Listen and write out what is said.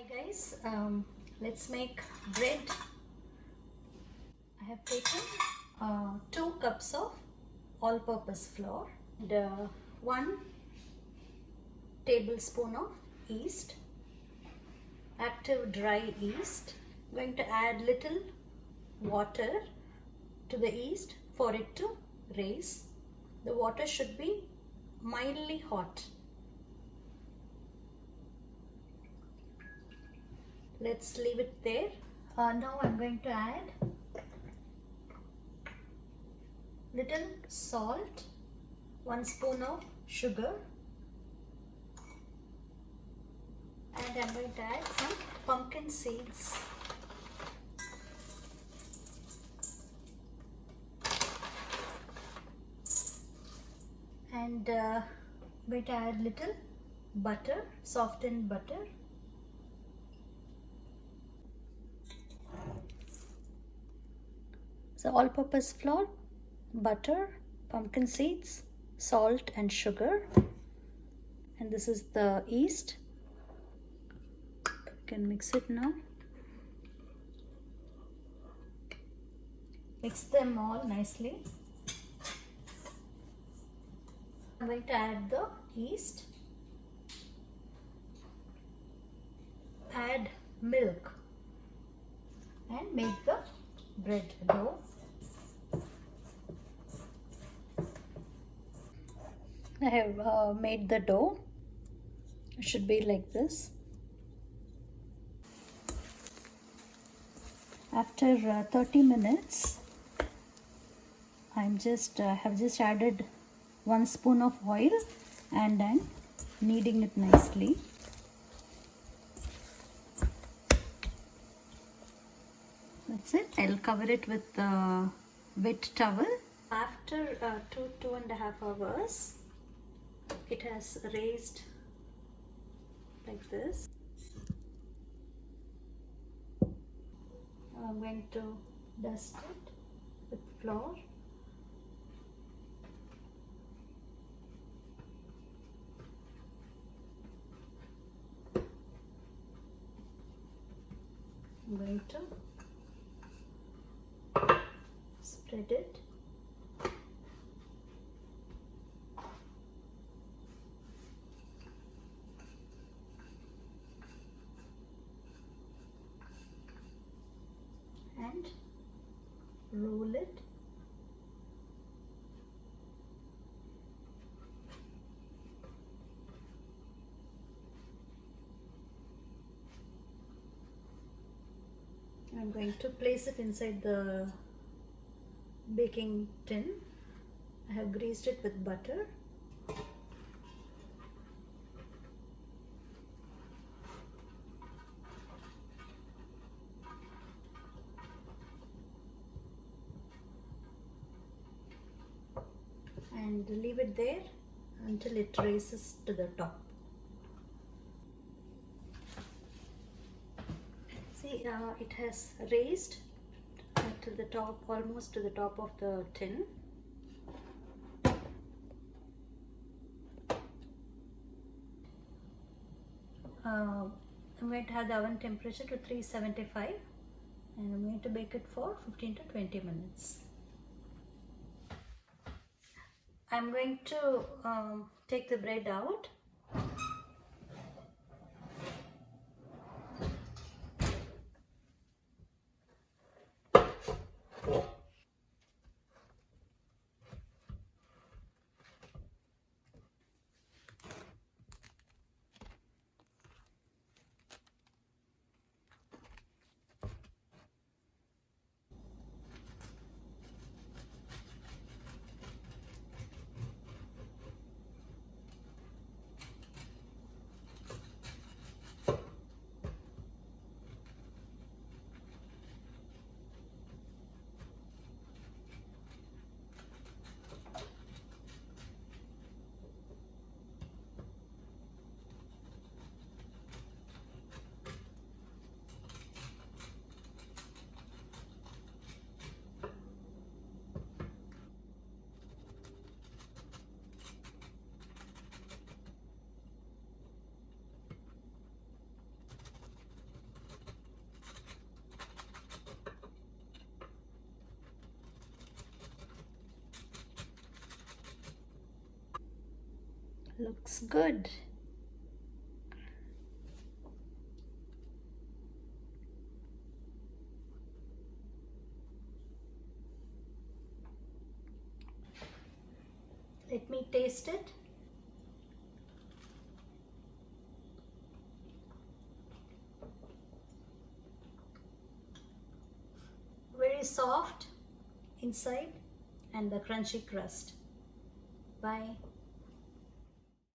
Guys, let's make bread. I have taken 2 cups of all-purpose flour and 1 tablespoon of yeast, active dry yeast. I'm going to add little water to the yeast for it to raise. The water should be mildly hot. Let's leave it there. Now I'm going to add little salt, 1 spoon of sugar, and I'm going to add some pumpkin seeds. And I'm going to add little butter, softened butter. So all-purpose flour, butter, pumpkin seeds, salt and sugar, and this is the yeast. You can mix it now. Mix them all nicely. I'm going to add the yeast, add milk, and make the bread dough. I have made the dough. It should be like this. After 30 minutes, have just added 1 spoon of oil and I'm kneading it nicely. That's it. I'll cover it with the wet towel. After 2.5 hours, it has raised like this. I'm going to dust it with flour. I'm going to spread it. And roll it. I'm going to place it inside the baking tin. I have greased it with butter. And leave it there until it rises to the top. See, it has raised to the top, almost to the top of the tin. I'm going to have the oven temperature to 375 and I'm going to bake it for 15 to 20 minutes. I'm going to take the bread out. Looks good. Let me taste it. Very soft inside and the crunchy crust. Bye.